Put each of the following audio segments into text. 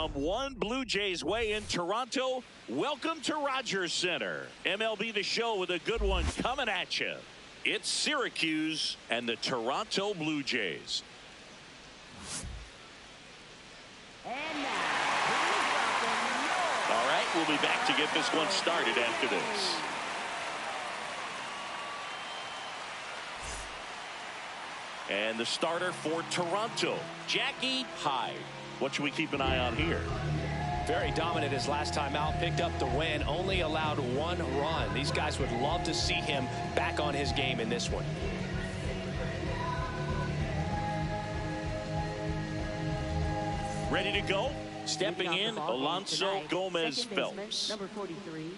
From one Blue Jays way in Toronto, welcome to Rogers Center. MLB The Show with a good one coming at you. It's Syracuse and the Toronto Blue Jays. And now, all right, we'll be back to get this one started after this. And the starter for Toronto, Jackie Hyde. What should we keep an eye on here? Very dominant his last time out, picked up the win, only allowed one run. These guys would love to see him back on his game in this one. Ready to go? Stepping in, Alonso Gomez Phelps. Number 43.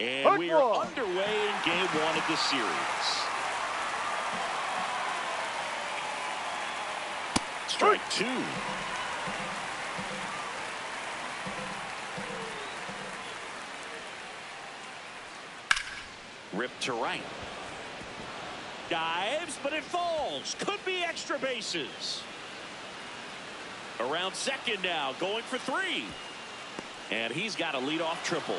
And we are underway in game one of the series. Strike two. Ripped to right. Dives, but it falls. Could be extra bases. Around second now, going for three. And he's got a leadoff triple.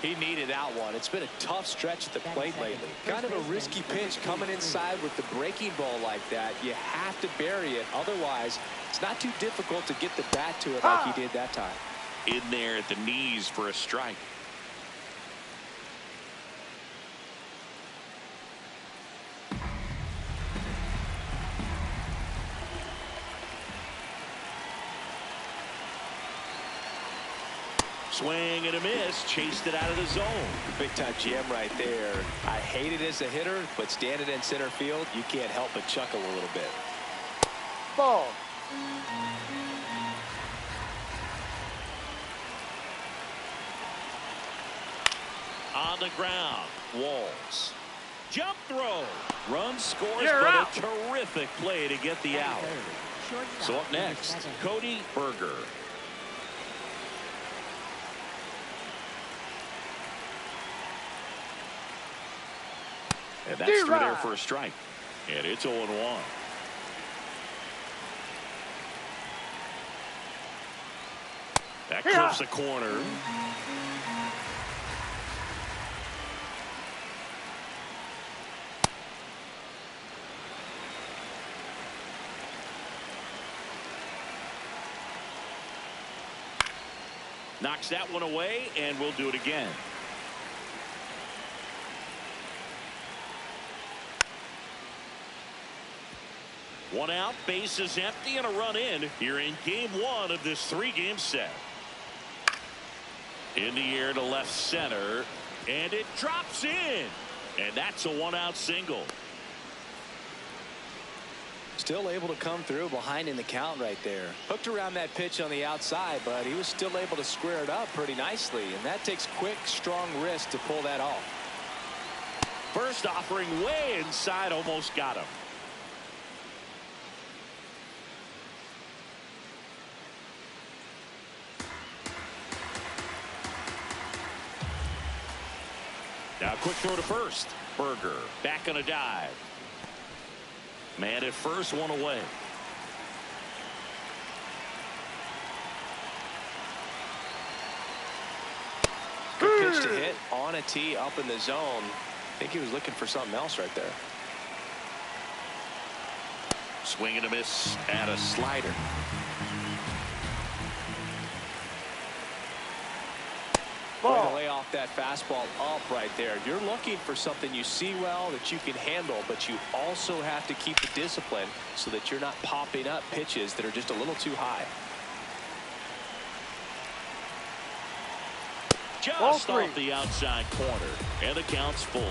He needed that one. It's been a tough stretch at the plate lately. Kind of a risky pitch coming inside with the breaking ball like that. You have to bury it. Otherwise, it's not too difficult to get the bat to it like he did that time. In there at the knees for a strike. Swing and a miss, chased it out of the zone. Big time jam right there. I hate it as a hitter, but standing in center field, you can't help but chuckle a little bit. Ball. On the ground, Walls. Jump throw. Run scores, but a terrific play to get the out. So up next, Cody Berger. And that's through there for a strike. And it's 0-1. That clips the corner. Knocks that one away, and we'll do it again. One out, base is empty, and a run in here in game one of this three-game set. In the air to left center, and it drops in. And that's a one-out single. Still able to come through behind in the count right there. Hooked around that pitch on the outside, but he was still able to square it up pretty nicely. And that takes quick, strong wrist to pull that off. First offering way inside, almost got him. Now quick throw to first. Berger back on a dive. Man at first, one away. Good pitch to hit on a tee up in the zone. I think he was looking for something else right there. Swing and a miss at a slider. Way to lay off that fastball up right there. You're looking for something you see well that you can handle, but you also have to keep the discipline so that you're not popping up pitches that are just a little too high. Just off the outside corner, and the count's full.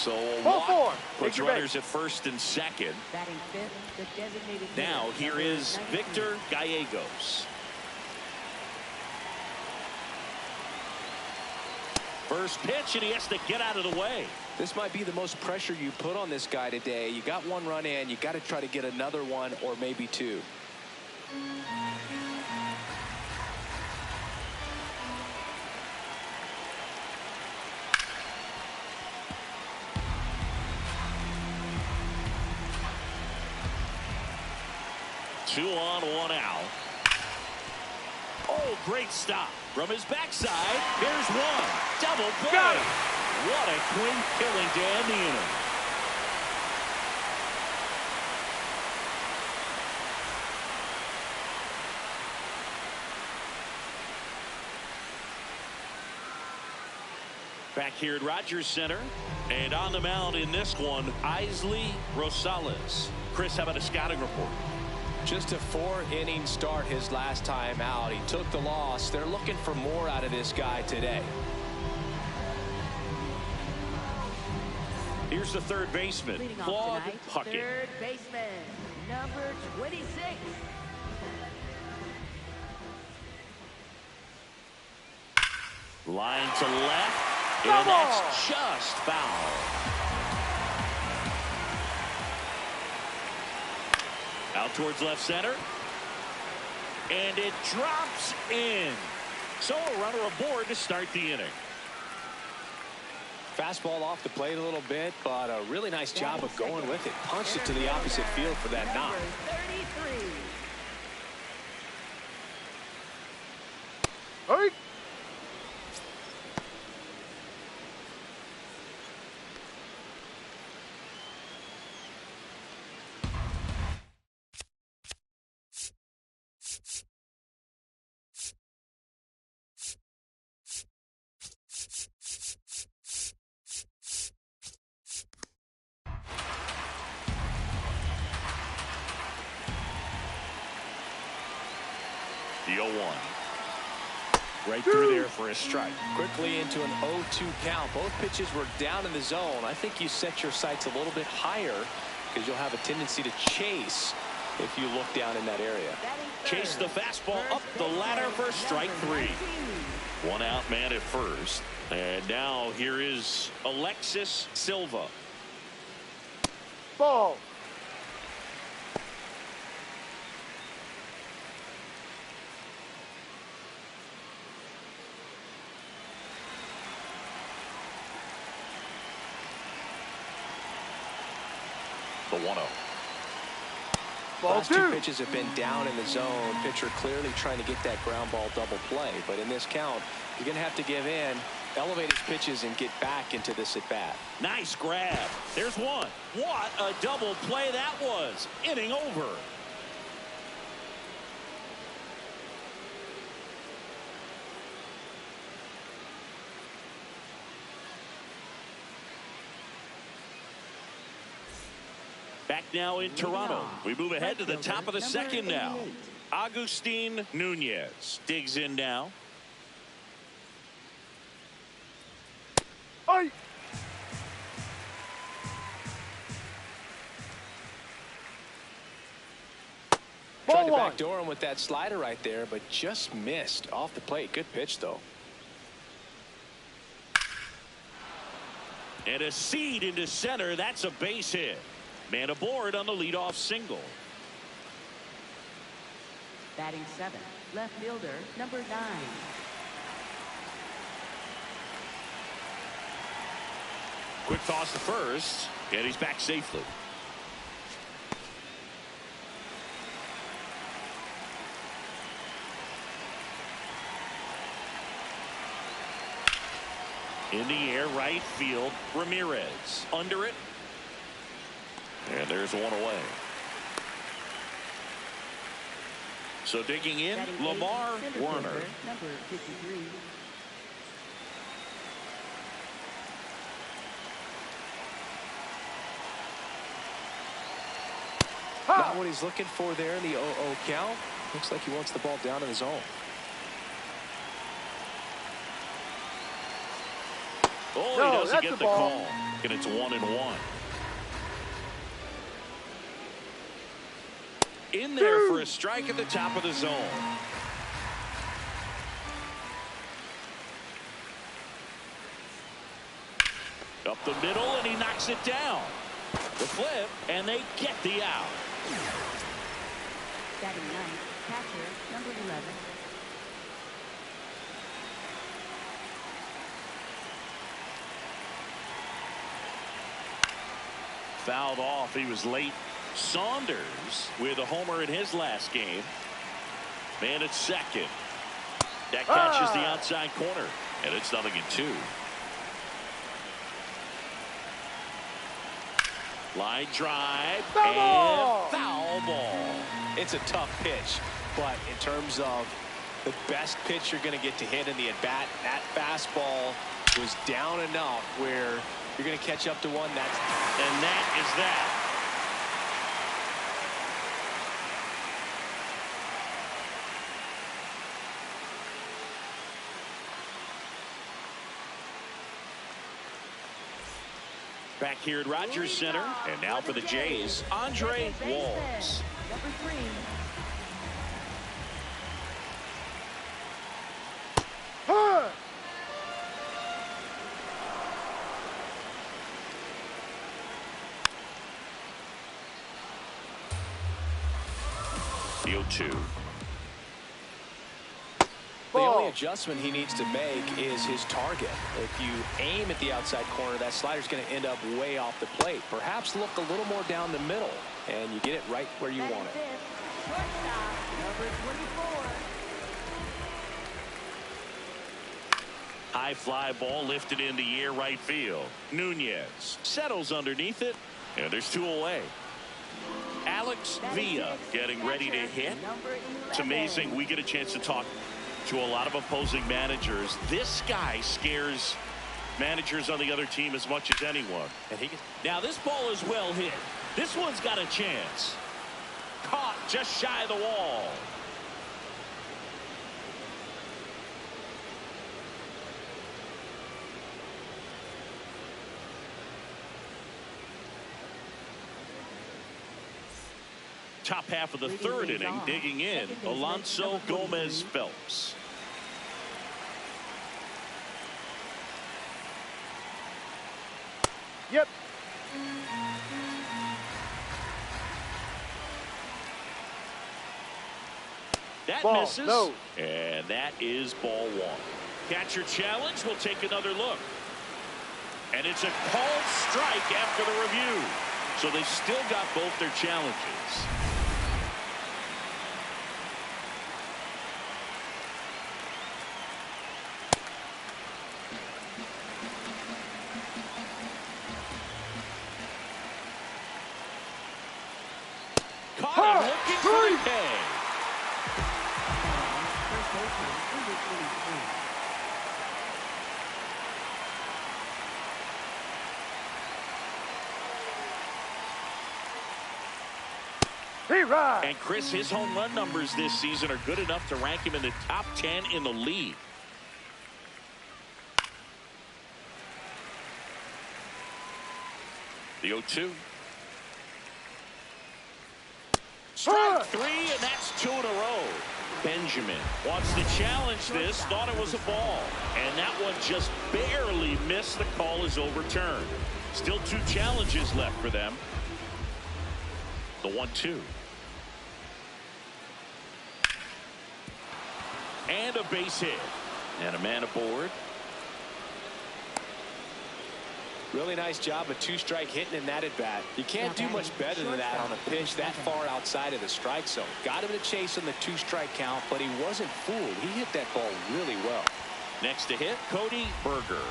So a walk puts runners at first and second. batting fifth, the designated Now hitter, here is Victor Gallegos. First pitch, and he has to get out of the way. This might be the most pressure you put on this guy today. You got one run in, you got to try to get another one or maybe two. 2 on, 1 out. Oh, great stop from his backside. Here's one. Double play. What a clean killing to end the inning. Back here at Rogers Center, and on the mound in this one, Isley Rosales. Chris, how about a scouting report? Just a 4-inning start his last time out. He took the loss. They're looking for more out of this guy today. Here's the third baseman, Claude Puckett. Third baseman, number 26. Line to left. And that's just foul. Out towards left center. And it drops in. So a runner aboard to start the inning. Fastball off the plate a little bit, but a really nice job of going with it. Punched it to the opposite field for that knock. 33. Hey. The 0-1. Right through there for a strike. Quickly into an 0-2 count. Both pitches were down in the zone. I think you set your sights a little bit higher because you'll have a tendency to chase if you look down in that area. Chase the fastball up the ladder for strike 3. 1 out man at first. And now here is Alexis Silva. Ball. The 1-0. Last 2 pitches have been down in the zone. Pitcher clearly trying to get that ground ball double play. But in this count, you're going to have to give in, elevate his pitches, and get back into this at bat. Nice grab. There's one. What a double play that was. Inning over. Back now in Toronto. We move ahead to the top of the second now. Agustin Nunez digs in now. Hey. Tried to backdoor him with that slider right there, but just missed off the plate. Good pitch, though. And a seed into center. That's a base hit. Man aboard on the leadoff single. Batting 7, left fielder, number 9. Quick toss to first, and he's back safely. In the air, right field, Ramirez. Under it. And there's one away. So digging in, Lamar Werner. Number 53. Not what he's looking for there in the 0-0 count. Looks like he wants the ball down in the zone. Oh, he doesn't get the call. And it's 1-1. In there for a strike at the top of the zone. Up the middle, and he knocks it down. The flip, and they get the out. Batting 9, catcher, number 11. Fouled off. He was late Saunders with a homer in his last game. Man at second. That catches the outside corner, and it's 0-2. Line drive and foul ball. It's a tough pitch, but in terms of the best pitch you're going to get to hit in the at-bat, that fastball was down enough where you're going to catch up to one. And that is that. Back here at Rogers Center, and now for the Jays, Andre Walls. Number 3. The 0-2. The only adjustment he needs to make is his target. If you aim at the outside corner, that slider's going to end up way off the plate. Perhaps look a little more down the middle, and you get it right where you want it. Shortstop, number 24. High fly ball lifted in the air right field. Nunez settles underneath it, and there's 2 away. Alex Villa getting ready to hit. It's amazing. We get a chance to talk to a lot of opposing managers. This guy scares managers on the other team as much as anyone. And now this ball is well hit. This one's got a chance. Caught just shy of the wall. Top half of the 3rd inning, digging in, Alonso Gomez Phelps. Yep. That ball, misses, no. And that is ball 1. Catcher challenge. We'll take another look. And it's a called strike after the review. So they've still got both their challenges. Caught him looking for a K. And Chris, his home run numbers this season are good enough to rank him in the top 10 in the league. The 0-2. Strike 3, and that's 2 in a row. Benjamin wants to challenge this, thought it was a ball, and that one just barely missed. The call is overturned. Still 2 challenges left for them. The 1-2. And a base hit. And a man aboard. Really nice job of 2-strike hitting in that at bat. You can't do much better than that on a pitch that far outside of the strike zone. Got him to chase on the 2-strike count, but he wasn't fooled. He hit that ball really well. Next to hit, Cody Berger.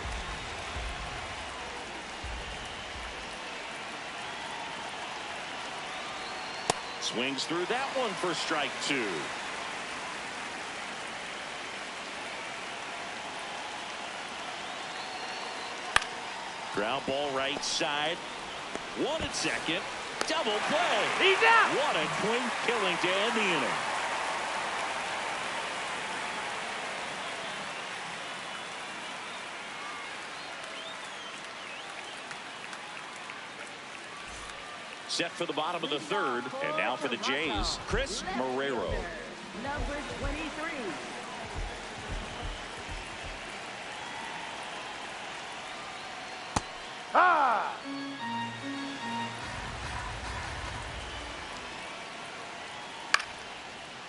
Swings through that one for strike 2. Ground ball right side. 1 at second. Double play. He's out. What a clean killing to end the inning. Set for the bottom of the 3rd, and now for the Jays, Chris Marrero. Number 23.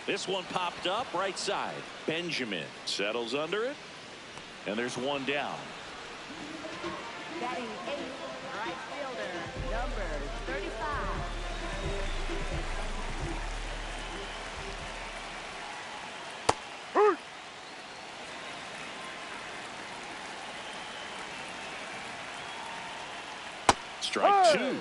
This one popped up right side. Benjamin settles under it, and there's 1 down. Batting 8th, right fielder, number 35. Strike two.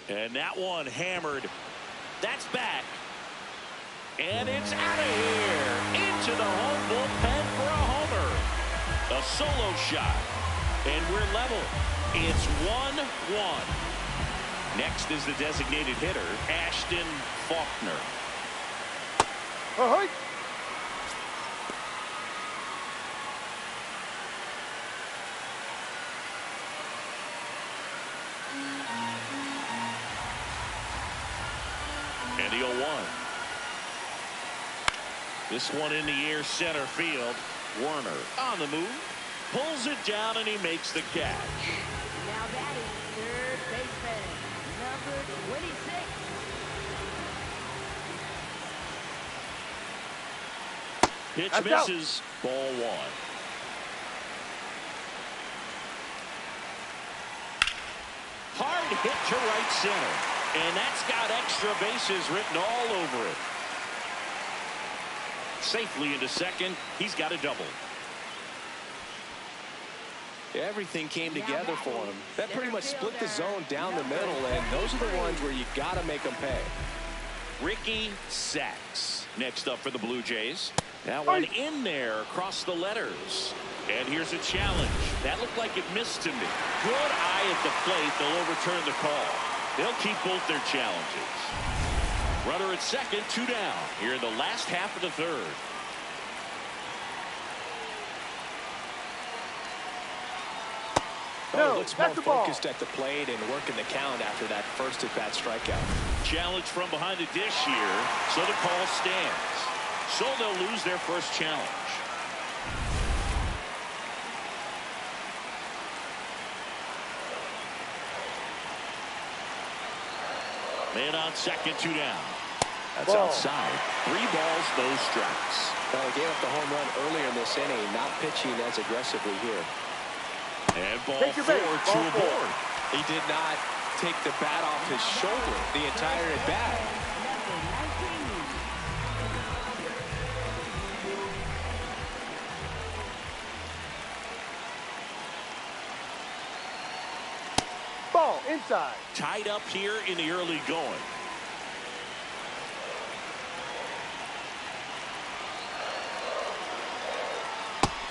And that one hammered. That's back. And it's out of here. Into the home bullpen for a homer. A solo shot. And we're level. It's 1-1. Next is the designated hitter, Ashton Faulkner. Ahoy! And the 0-1. This one in the air, center field. Werner on the move. Pulls it down and he makes the catch. Now batting third baseman, number 26. Pitch That's misses. Ball one. Hard hit to right center. And that's got extra bases written all over it. Safely into second. He's got a double. Everything came together for him. That pretty much split the zone down the middle, and those are the ones where you got to make them pay. Ricky Sachs next up for the Blue Jays. That one in there across the letters. And here's a challenge. That looked like it missed to me. Good eye at the plate. They'll overturn the call. They'll keep both their challenges. Runner at second, 2 down here in the last half of the third. Oh, looks more focused at the plate and working the count after that first at-bat strikeout. Challenge from behind the dish here, so the call stands. So they'll lose their first challenge. Man on second, 2 down. That's outside. 3 balls, no strikes. Well, he gave up the home run earlier in this inning, not pitching as aggressively here. And ball 4 to a board. He did not take the bat off his shoulder the entire at bat. Ball inside. Tied up here in the early going.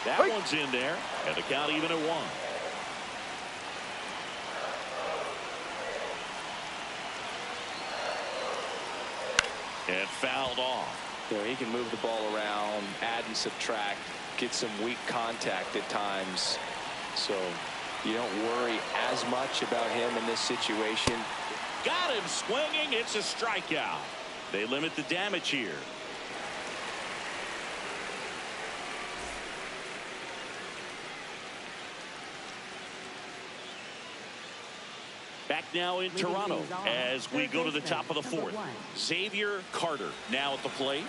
That one's in there, and the count even at 1. And fouled off. You know, he can move the ball around, add and subtract, get some weak contact at times. So you don't worry as much about him in this situation. Got him swinging. It's a strikeout. They limit the damage here. Back now in Toronto as we go to the top of the 4th. Xavier Carter now at the plate.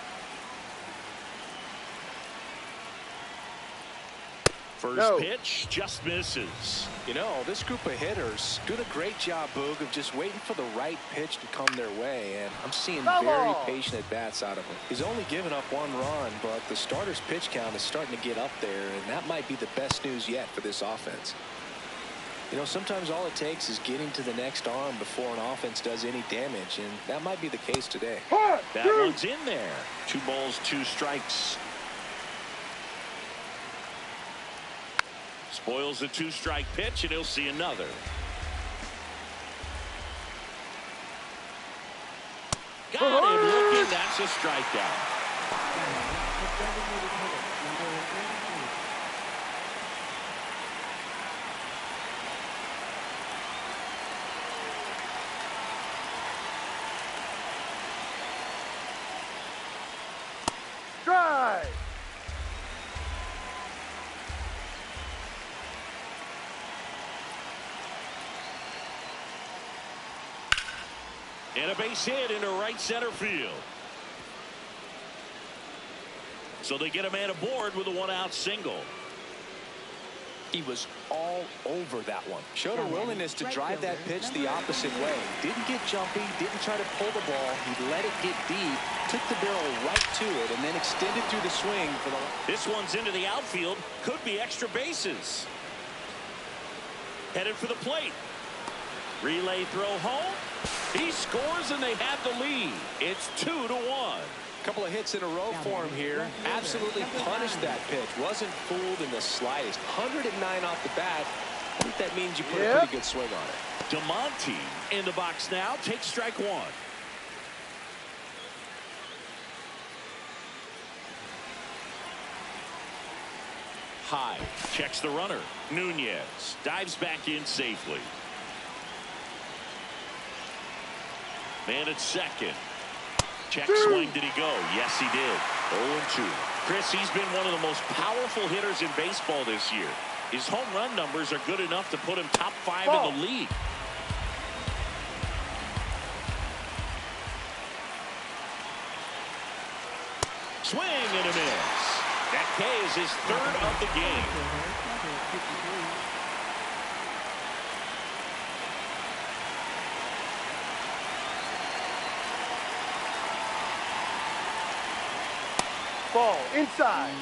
First pitch just misses. You know, this group of hitters doing a great job, Boog, of just waiting for the right pitch to come their way, and I'm seeing very patient at bats out of him. He's only given up 1 run, but the starter's pitch count is starting to get up there, and that might be the best news yet for this offense. You know, sometimes all it takes is getting to the next arm before an offense does any damage, and that might be the case today. That one's in there. 2 balls, 2 strikes. Spoils the 2-strike pitch, and he'll see another. Got him looking. That's a strikeout. Drive. And a base hit into right center field. So they get a man aboard with a 1-out single. He was all over that one. Showed a willingness to drive that pitch the opposite way. Didn't get jumpy, didn't try to pull the ball. He let it get deep, took the barrel right to it, and then extended through the swing for the... This one's into the outfield. Could be extra bases. Headed for the plate. Relay throw home. He scores, and they have the lead. It's 2-1. Couple of hits in a row for him here. Absolutely punished that pitch. Wasn't fooled in the slightest. 109 off the bat. I think that means you put a pretty good swing on it. DeMonte in the box now. Takes strike one. High checks the runner. Nunez dives back in safely. Man at second. Check swing. Did he go? Yes, he did. 0-2. Chris, he's been one of the most powerful hitters in baseball this year. His home run numbers are good enough to put him top 5 in the league. Swing and a miss. That K is his 3rd of the game. Ball inside.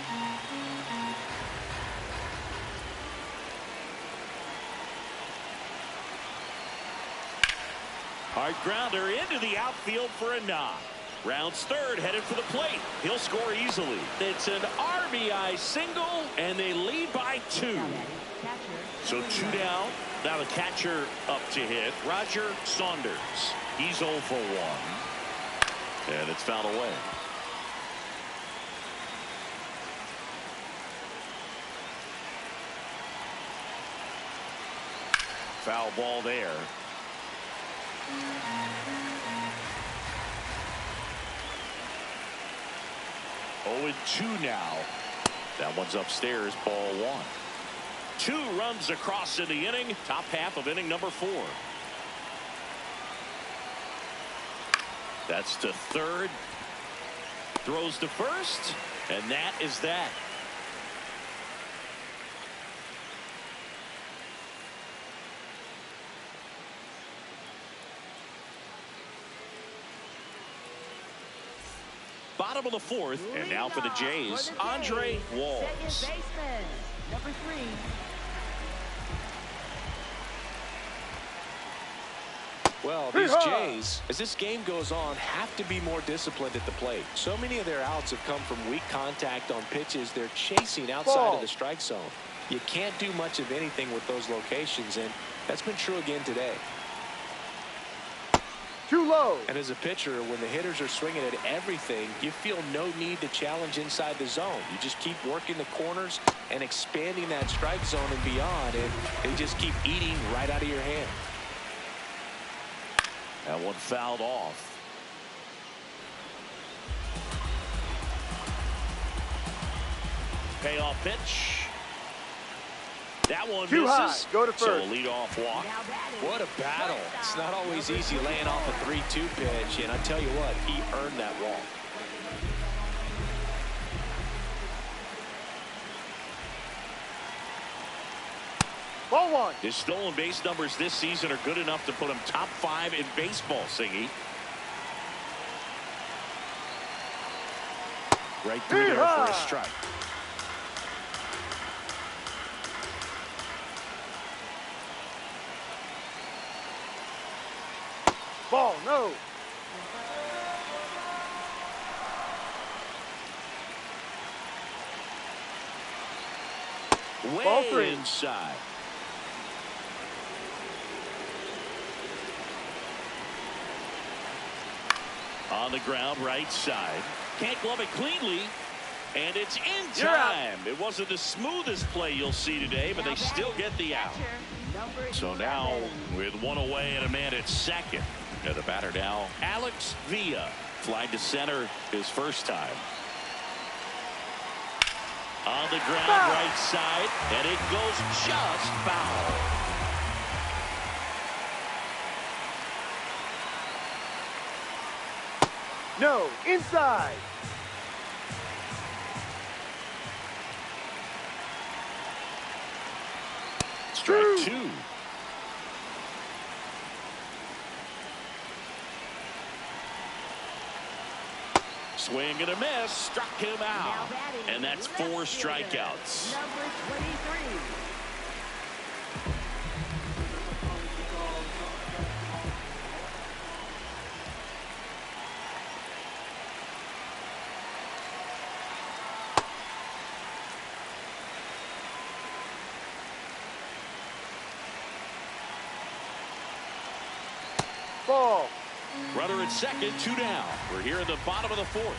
Hard grounder into the outfield for a knock. Rounds third, headed for the plate. He'll score easily. It's an RBI single, and they lead by 2. So 2 down. Now the catcher up to hit, Roger Saunders. He's 0 for 1. And it's fouled away. Foul ball there. Oh, and 2 now. That one's upstairs, ball 1. 2 runs across in the inning, top half of inning number 4. That's to third. Throws to first, and that is that. Bottom of the 4th, and now for the Jays, Andre Walls. Second baseman, number 3. Well, these Jays, as this game goes on, have to be more disciplined at the plate. So many of their outs have come from weak contact on pitches they're chasing outside of the strike zone. You can't do much of anything with those locations, and that's been true again today. Too low. And as a pitcher, when the hitters are swinging at everything, you feel no need to challenge inside the zone. You just keep working the corners and expanding that strike zone and beyond, and they just keep eating right out of your hand. That one fouled off. Payoff pitch. That one Too misses. high. Go to first. So a leadoff walk. What a battle. It's not always easy laying off a 3-2 pitch, and I tell you what, he earned that walk. Ball 1. His stolen base numbers this season are good enough to put him top 5 in baseball, Singy. Right through there for a strike. Ball, no. Ball 3. Inside. On the ground, right side. Can't glove it cleanly. And it's in time. It wasn't the smoothest play you'll see today, but they still get the out. So now, with 1 away and a man at second, the batter now, Alex Villa. Flied to center his first time. On the ground, right side, and it goes just foul. No, inside. Strike two. Swing and a miss. Struck him out. And that's 4 strikeouts. Number 23. Ball. Runner at second, 2 down. We're here in the bottom of the 4th.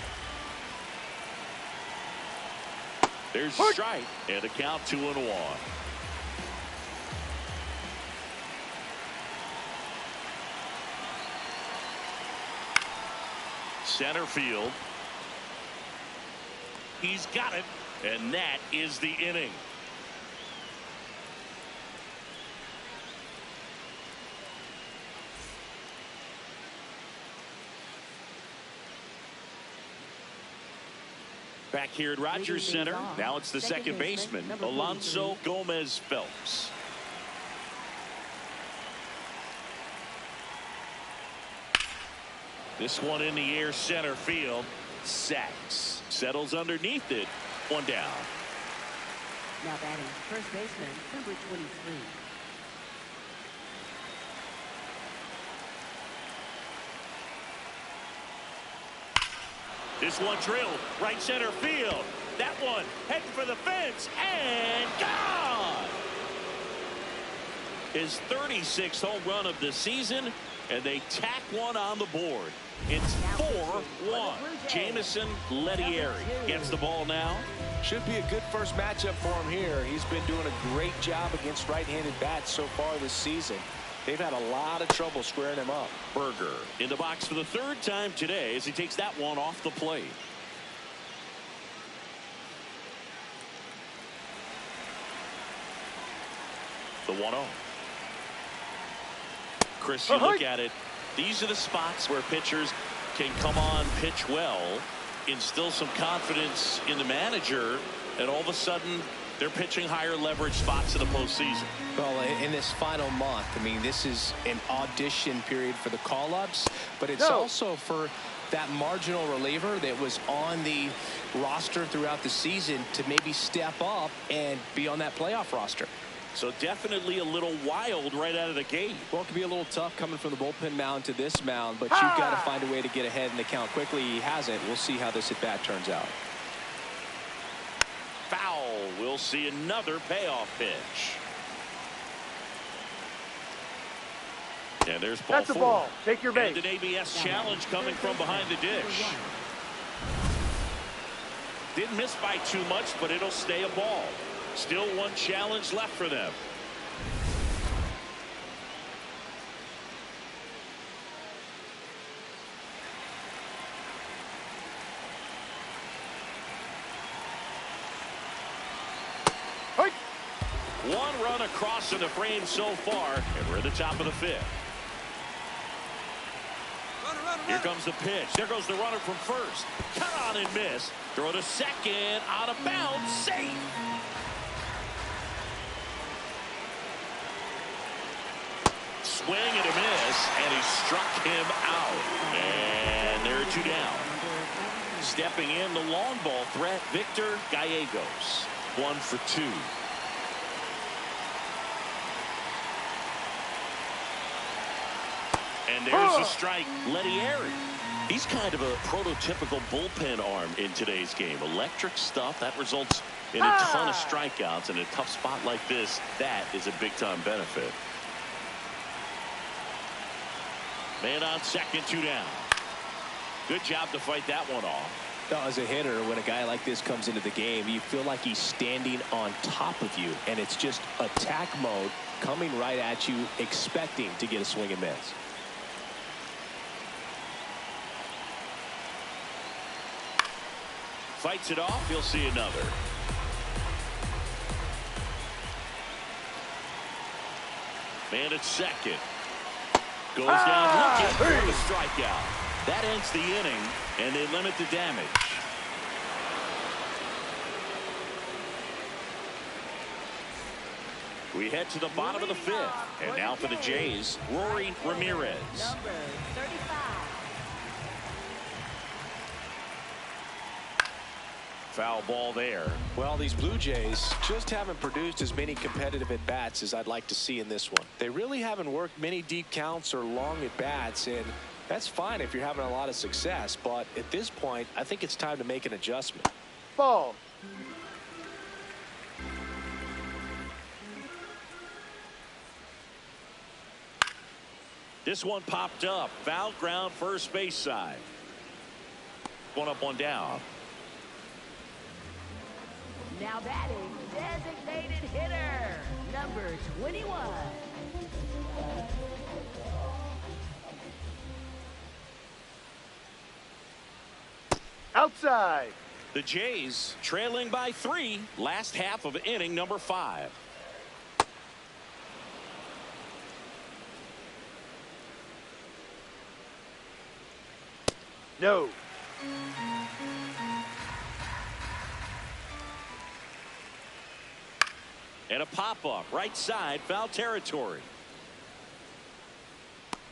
There's a strike and a count 2-1. Center field. He's got it, and that is the inning. Back here at Rogers Center, now it's the second baseman, Alonso Gomez Phelps. This one in the air, center field. Sacks. Settles underneath it. 1 down. Now batting first baseman, number 23. This one drilled right center field. That one heading for the fence and gone. His 36th home run of the season, and they tack one on the board. It's 4-1. Jamison Lettieri gets the ball now. Should be a good first matchup for him here. He's been doing a great job against right-handed bats so far this season. They've had a lot of trouble squaring him up. Berger in the box for the 3rd time today as he takes that one off the plate. The 1-0. Chris, you look at it. These are the spots where pitchers can come on, pitch well, instill some confidence in the manager, and all of a sudden they're pitching higher leverage spots in the postseason. Well, in this final month, I mean, this is an audition period for the call-ups, but it's also for that marginal reliever that was on the roster throughout the season to maybe step up and be on that playoff roster. So definitely a little wild right out of the gate. Well, it can be a little tough coming from the bullpen mound to this mound, but you've got to find a way to get ahead in the count quickly. He hasn't. We'll see how this at-bat turns out. Foul. We'll see another payoff pitch. And there's ball That's 4. a ball. Take your base. And an ABS challenge coming from behind the dish. Didn't miss by too much, but it'll stay a ball. Still one challenge left for them. One run across in the frame so far, and we're at the top of the 5th. Here comes the pitch. There goes the runner from first. Cut on and miss. Throw to second. Out of bounds. Safe. Swing and a miss, and he struck him out. And there are 2 down. Stepping in, the long ball threat, Victor Gallegos. 1 for 2. And there's a strike. Lettieri. He's kind of a prototypical bullpen arm in today's game. Electric stuff that results in a ton of strikeouts. In a tough spot like this, that is a big-time benefit. Man on second, 2 down. Good job to fight that one off. As a hitter, when a guy like this comes into the game, you feel like he's standing on top of you, and it's just attack mode coming right at you, expecting to get a swing and miss. Fights it off. He'll see another. Man at second. Goes down looking for the strikeout. That ends the inning, and they limit the damage. We head to the bottom of the fifth. And now for the Jays, Rory Ramirez. Number 35. Foul ball there. Well, these Blue Jays just haven't produced as many competitive at-bats as I'd like to see in this one. They really haven't worked many deep counts or long at-bats, and that's fine if you're having a lot of success. But at this point, I think it's time to make an adjustment. Ball. This one popped up. Foul ground, first base side. One up, one down. Now batting, designated hitter, number 21. Outside. The Jays trailing by 3. Last half of inning number 5. No. And a pop-up right side, foul territory.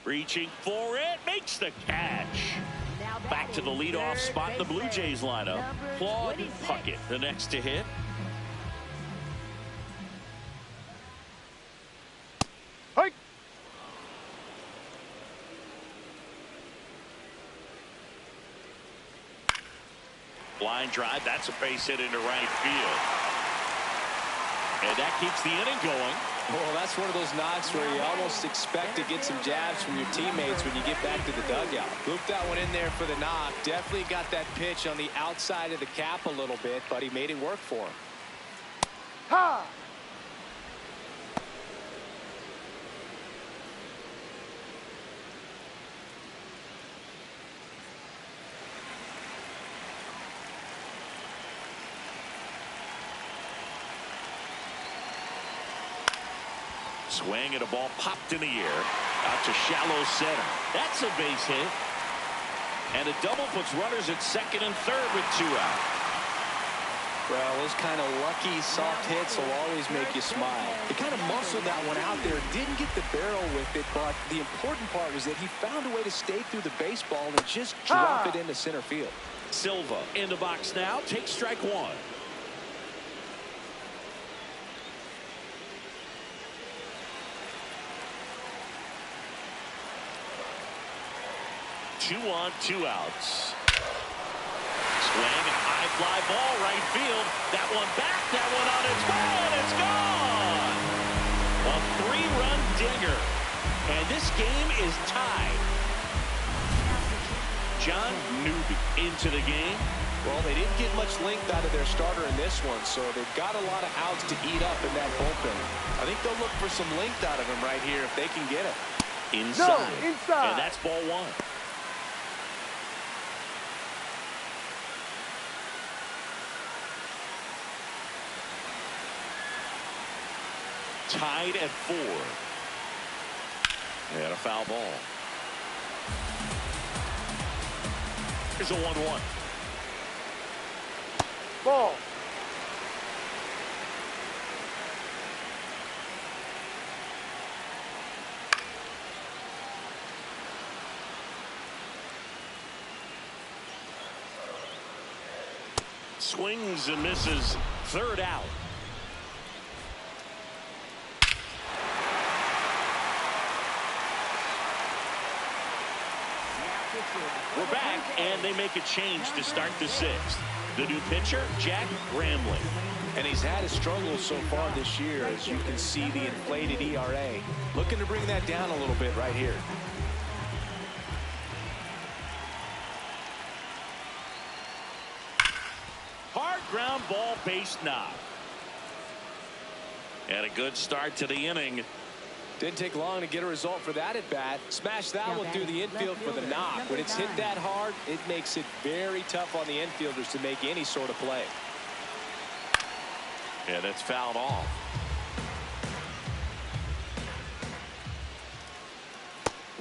Reaching for it, makes the catch. Now Back to the batting, leadoff third spot in the Blue baseman, Jays lineup. number Claude 26. Puckett, the next to hit. Hike. Line drive, that's a base hit into right field. And that keeps the inning going. Well, that's one of those knocks where you almost expect to get some jabs from your teammates when you get back to the dugout. Looped that one in there for the knock. Definitely got that pitch on the outside of the cap a little bit, but he made it work for him. Ha! Swing and a ball popped in the air. Out to shallow center. That's a base hit. And a double puts runners at second and third with 2 out. Well, those kind of lucky soft hits will always make you smile. He kind of muscled that one out there. Didn't get the barrel with it, but the important part was that he found a way to stay through the baseball and just drop it into center field. Silva in the box now. Takes strike 1. Two on, 2 outs. Swing and high fly ball right field. That one back, that one on its way, and it's gone. A 3-run dinger. And this game is tied. John Newby into the game. Well, they didn't get much length out of their starter in this one, so they've got a lot of outs to eat up in that bullpen. I think they'll look for some length out of him right here if they can get it. Inside. No, inside. And that's ball 1. Tied at 4. And a foul ball. Here's a 1-1. Ball. Swings and misses. 3rd out. We're back, and they make a change to start the 6th. The new pitcher, Jack Gramling. And he's had his struggles so far this year, as you can see the inflated ERA. Looking to bring that down a little bit right here. Hard ground ball, base knock. And a good start to the inning. Didn't take long to get a result for that at bat. Smash that one through the infield for the knock. When it's hit that hard, it makes it very tough on the infielders to make any sort of play. Yeah, that's fouled off.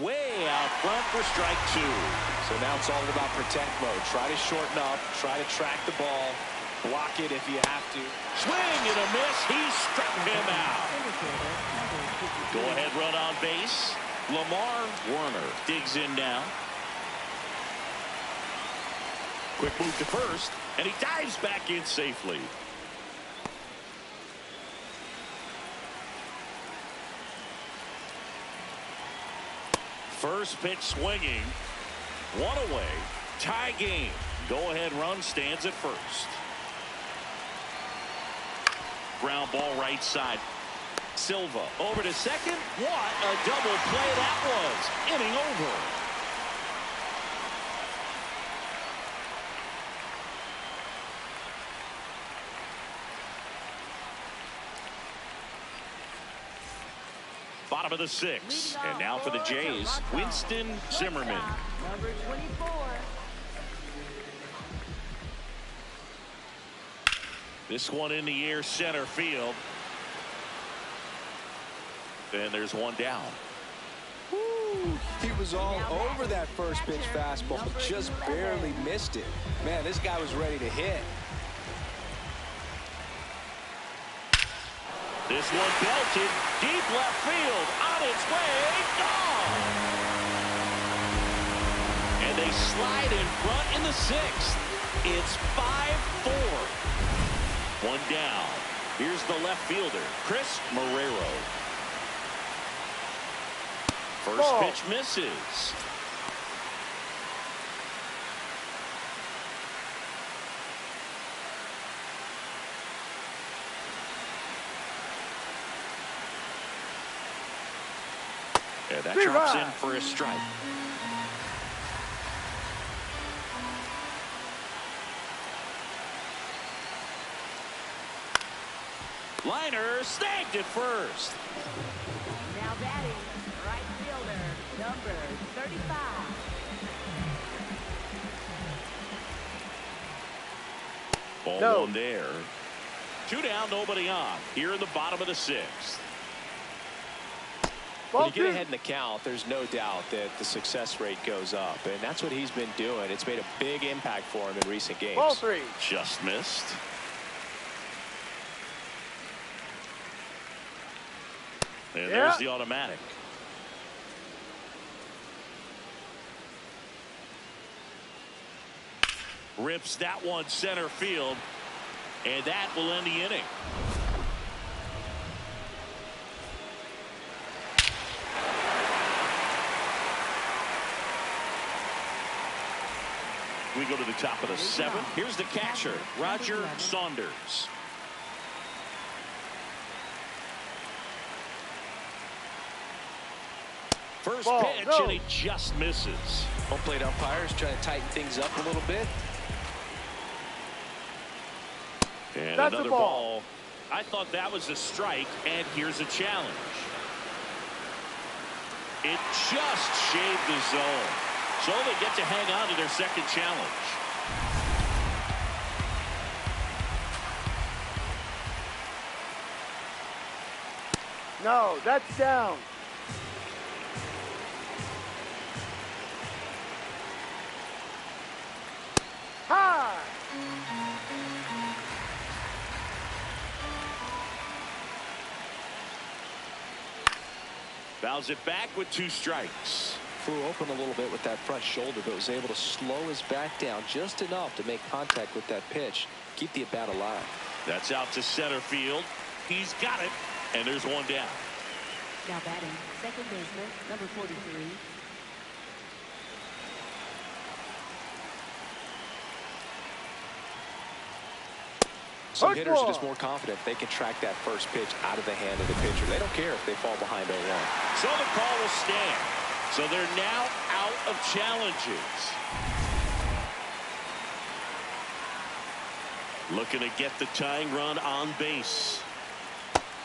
Way out front for strike 2. So now it's all about protect mode. Try to shorten up, try to track the ball. block it if you have to. Swing and a miss. He struck him out. Go ahead run on base. Lamar Warner digs in now. Quick move to first, and he dives back in safely. First pitch swinging. One away. Tie game. Go-ahead run stands at first. Ground ball right side. Silva over to second. What a double play that was. Inning over. Bottom of the sixth. And now for the Jays, Winston Zimmerman. Number 24. This one in the air center field. And there's one down. Woo, he was all over that first pitch fastball, just barely missed it. Man, this guy was ready to hit. This one belted deep left field, on its way, gone. And they slide in front in the sixth. It's 5-4. One down. Here's the left fielder, Chris Marrero. First pitch misses. And that drops in for a strike. Liner snagged at first. Now batting, right fielder, number 35. Ball one there. Two down, nobody on. Here in the bottom of the sixth. When you get ahead in the count, there's no doubt that the success rate goes up, and that's what he's been doing. It's made a big impact for him in recent games. Ball three. Just missed. And there's the automatic. Rips that one center field, and that will end the inning. We go to the top of the seventh. Here's the catcher, Roger Saunders. First pitch, and he just misses. Home plate umpires trying to tighten things up a little bit. And that's another ball. I thought that was a strike, and here's a challenge. It just shaved the zone. So they get to hang on to their second challenge. No, that's down. High. Fouls it back with two strikes. Flew open a little bit with that front shoulder, but was able to slow his back down just enough to make contact with that pitch, keep the at-bat alive. That's out to center field. He's got it, and there's one down. Now batting, second baseman, number 43. Some hitters are just more confident they can track that first pitch out of the hand of the pitcher. They don't care if they fall behind 0-1. So the call will stand. So they're now out of challenges. Looking to get the tying run on base.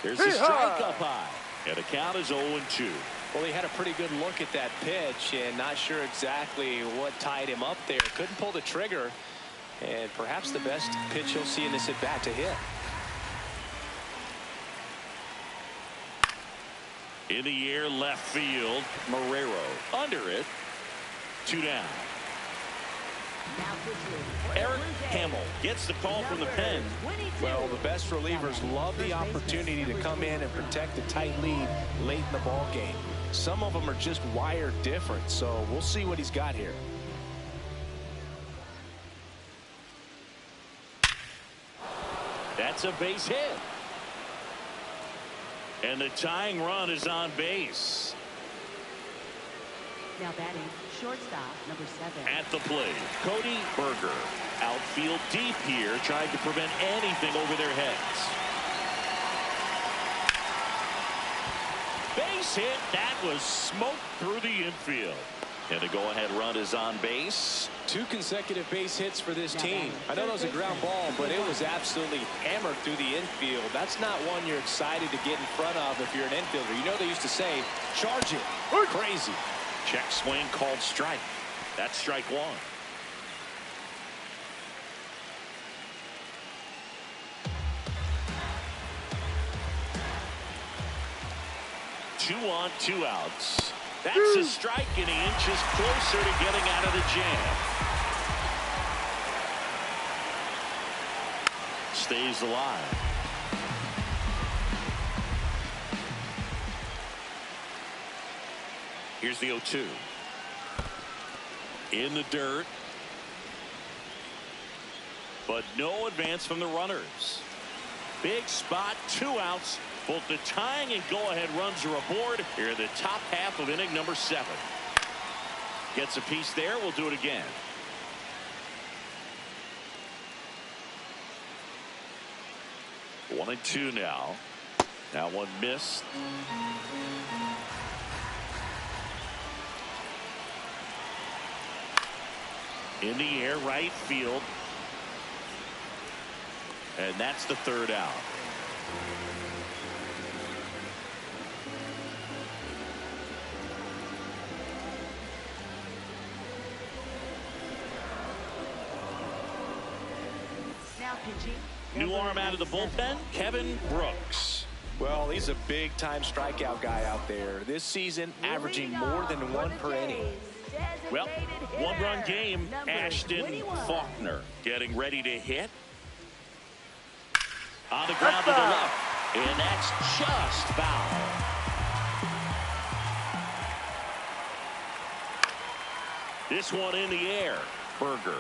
There's a strike up high. And the count is 0-2. Well, he had a pretty good look at that pitch and not sure exactly what tied him up there. Couldn't pull the trigger. And perhaps the best pitch he'll see in this at-bat to hit. In the air, left field. Marrero under it. Two down. Eric Hamill gets the call from the pen. Well, the best relievers love the opportunity to come in and protect a tight lead late in the ball game. Some of them are just wired different, so we'll see what he's got here. That's a base hit. And the tying run is on base. Now batting, shortstop, number 7. At the plate, Cody Berger. Outfield deep here, trying to prevent anything over their heads. Base hit. That was smoked through the infield. And the go-ahead run is on base. 2 consecutive base hits for this team. I know that was a ground ball, but it was absolutely hammered through the infield. That's not one you're excited to get in front of if you're an infielder. You know they used to say, charge it. Crazy. Check swing called strike. That's strike 1. Two on, 2 outs. That's a strike, and he inches closer to getting out of the jam. Stays alive. Here's the 0-2. In the dirt. But no advance from the runners. Big spot, 2 outs. Both the tying and go-ahead runs are aboard here in the top half of inning number 7. Gets a piece there. We'll do it again. One and 2 now. That one missed. In the air, right field. And that's the 3rd out. New arm out of the bullpen, Kevin Brooks. Well, he's a big-time strikeout guy out there. This season, averaging more than 1 per inning. Well, 1-run game, Ashton Faulkner getting ready to hit. On the ground to the left, and that's just foul. This one in the air, Berger.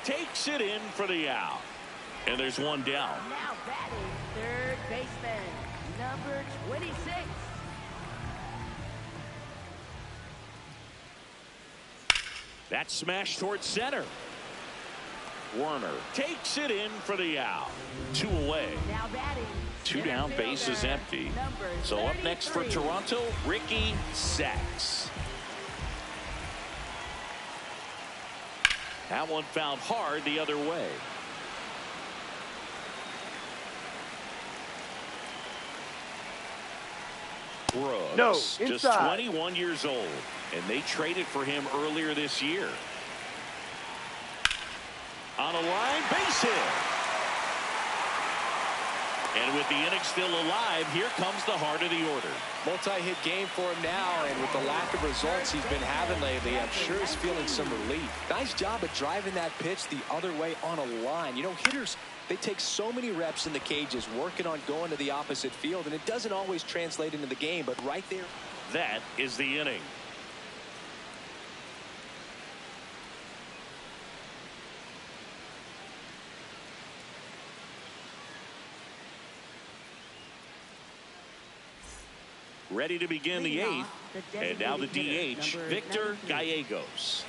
Takes it in for the out. And there's one down. Now batting, 3rd baseman, number 26. That smash towards center. Werner takes it in for the out. 2 away. Now batting, 2 down, base is empty. So up next for Toronto, Ricky Sachs. That one fouled hard the other way. Brooks, No, just inside. 21 years old, and they traded for him earlier this year. On a line, base hit. And with the inning still alive, here comes the heart of the order. Multi-hit game for him now, and with the lack of results he's been having lately, I'm sure he's feeling some relief. Nice job of driving that pitch the other way on a line. You know, hitters, they take so many reps in the cages working on going to the opposite field, and it doesn't always translate into the game, but right there. That is the inning. Ready to begin the 8th. And now the DH, Victor Gallegos.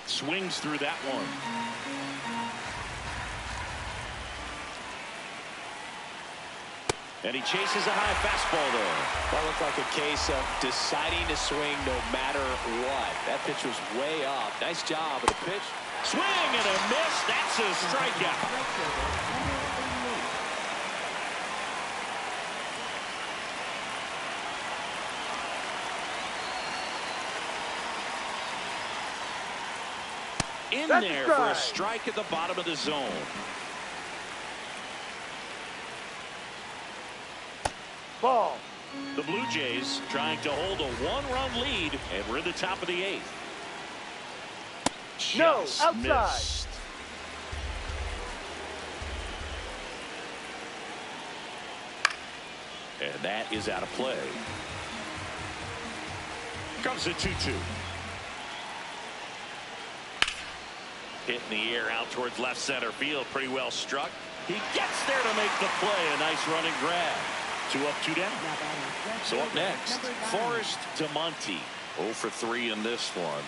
Swings through that one. And he chases a high fastball there. That looked like a case of deciding to swing no matter what. That pitch was way up. Nice job with the pitch. Swing and a miss. That's a strikeout. In there for a strike at the bottom of the zone. Ball. The Blue Jays trying to hold a one-run lead, and we're in the top of the 8th. No, Just outside. missed. And that is out of play. Comes the 2-2. Hit in the air out towards left center field. Pretty well struck. He gets there to make the play. A nice running grab. 2 up, 2 down. So up next, Forrest DeMonte. 0 for 3 in this one.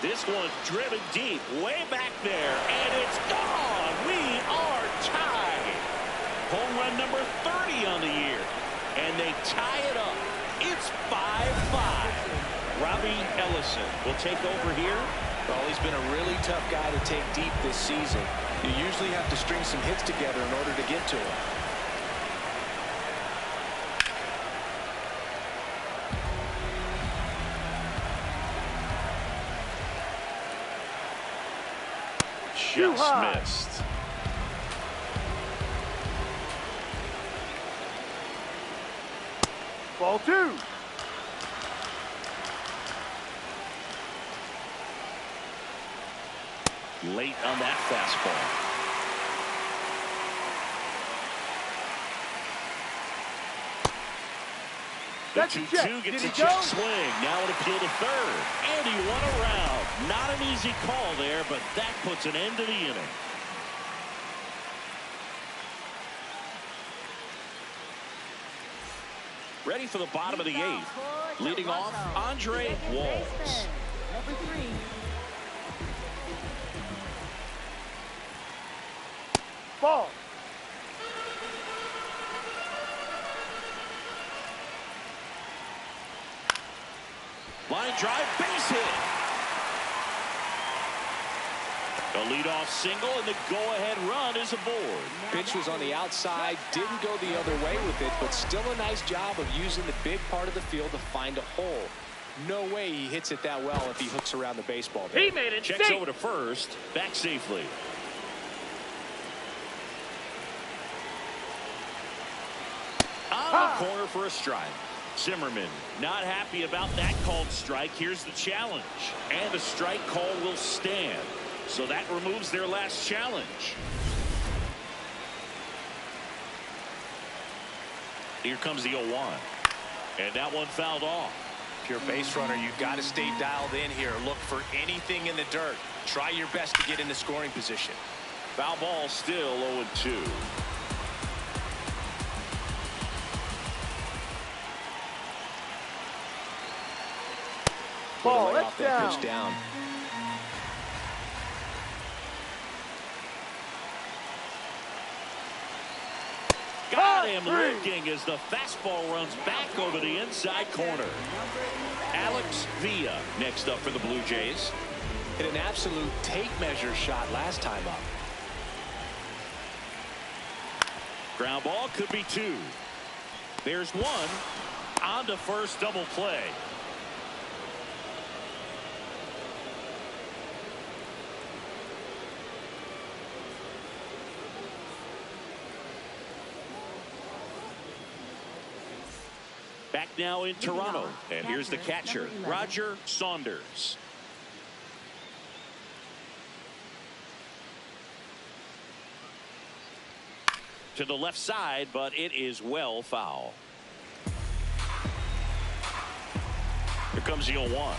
This one driven deep, way back there, and it's gone. We are tied. Home run number 30 on the year, and they tie it up. It's 5-5. Robbie Ellison will take over here. Well, he's been a really tough guy to take deep this season. You usually have to string some hits together in order to get to him. Just missed. Ball 2. Late on that fastball. The 2-2 gets a check swing. Now an appeal to third. And he won around. Not an easy call there, but that puts an end to the inning. Ready for the bottom of the 8th. Leading off, Andre Walls. Number 3. Ball. Line drive, base hit. A leadoff single, and the go-ahead run is aboard. Pitch was on the outside, didn't go the other way with it, but still a nice job of using the big part of the field to find a hole. No way he hits it that well if he hooks around the baseball there. He made it. Checks over to first, back safely. On the corner for a strike. Zimmerman not happy about that called strike. Here's the challenge, and the strike call will stand. So that removes their last challenge. Here comes the 0-1. And that one fouled off. If you're a base runner, you've got to stay dialed in here. Look for anything in the dirt. Try your best to get in the scoring position. Foul ball still 0-2. Ball, Right let's off that down. pitch down. Got him looking as the fastball runs back over the inside corner. Alex Villa next up for the Blue Jays. Hit an absolute tape measure shot last time up. Ground ball could be 2. There's 1. On to first, double play. Back now in Toronto, and here's the catcher, Roger Saunders. To the left side, but it is well foul. Here comes the 0-1.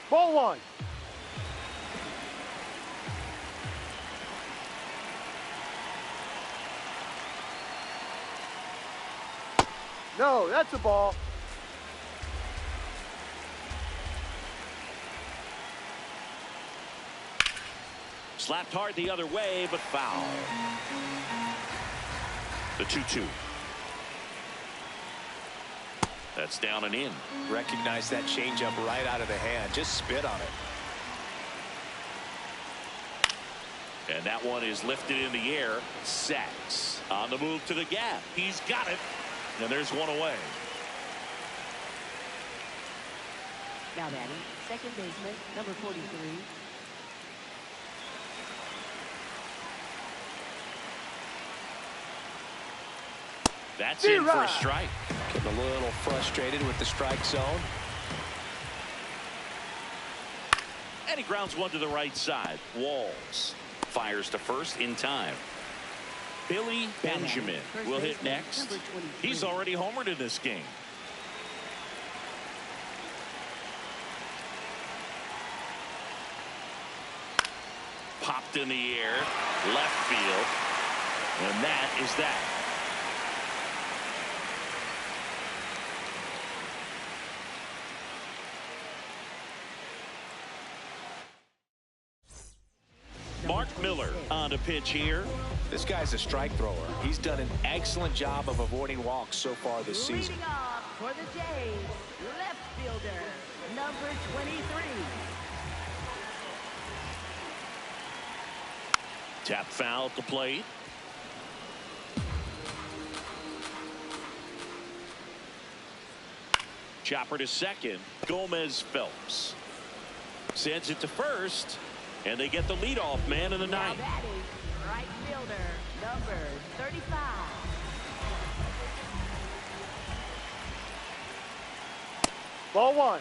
Ball 1. No, that's a ball. Slapped hard the other way, but foul. The 2-2. That's down and in. Recognize that changeup right out of the hand. Just spit on it. And that one is lifted in the air. Sacks on the move to the gap. He's got it. And there's one away. Now batting, second baseman, number 43. – That's in for a strike. Getting a little frustrated with the strike zone. And he grounds one to the right side. Walls fires to first in time. Billy Benjamin will hit next. He's already homered in this game. Popped in the air, left field, and that is that. Mark Miller on a pitch here. This guy's a strike thrower. He's done an excellent job of avoiding walks so far this season. Leading off for the Jays, left fielder, number 23. Tap foul at the plate. Chopper to second. Gomez Phelps sends it to first, and they get the leadoff man in the ninth. Now batting, right fielder, number 35. Ball one.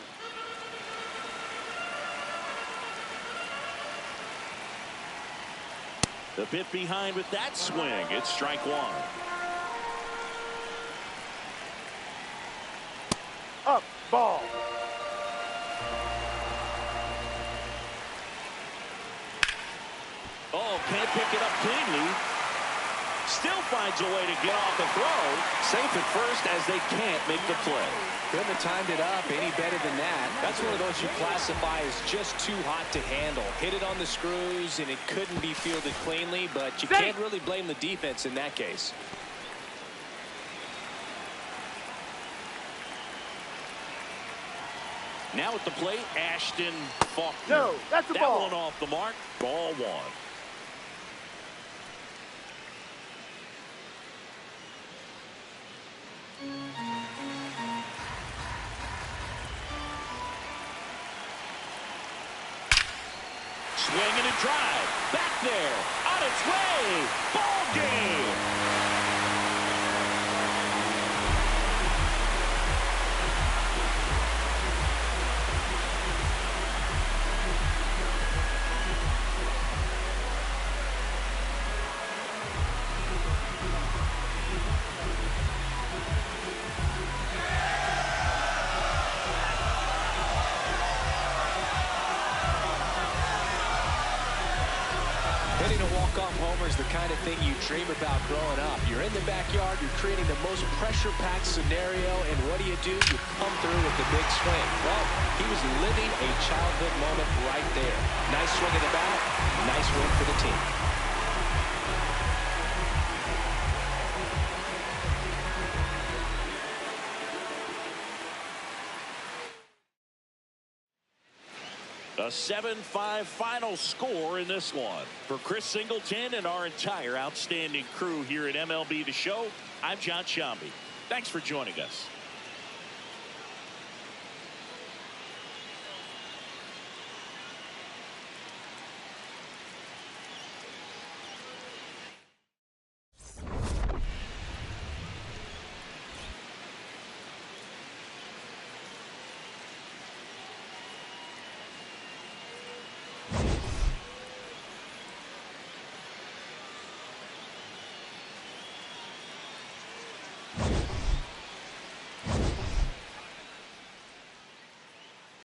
The bit behind with that swing. It's strike one. Up. Ball. Oh, can't pick it up cleanly. Still finds a way to get off the throw. Safe at first as they can't make the play. Couldn't have timed it up any better than that. That's one of those you classify as just too hot to handle. Hit it on the screws, and it couldn't be fielded cleanly, but you can't really blame the defense in that case. Now at the plate, Ashton Faulkner. No, that's a that ball. one off the mark. Ball one. Swing and a drive. Back there. On its way. Ball game. Hitting a walk-off homer is the kind of thing you dream about growing up. You're in the backyard, you're creating the most pressure-packed scenario, and what do? You come through with the big swing. Well, he was living a childhood moment right there. Nice swing of the bat, nice win for the team. A 7-5 final score in this one. For Chris Singleton and our entire outstanding crew here at MLB The Show, I'm John Shambi. Thanks for joining us.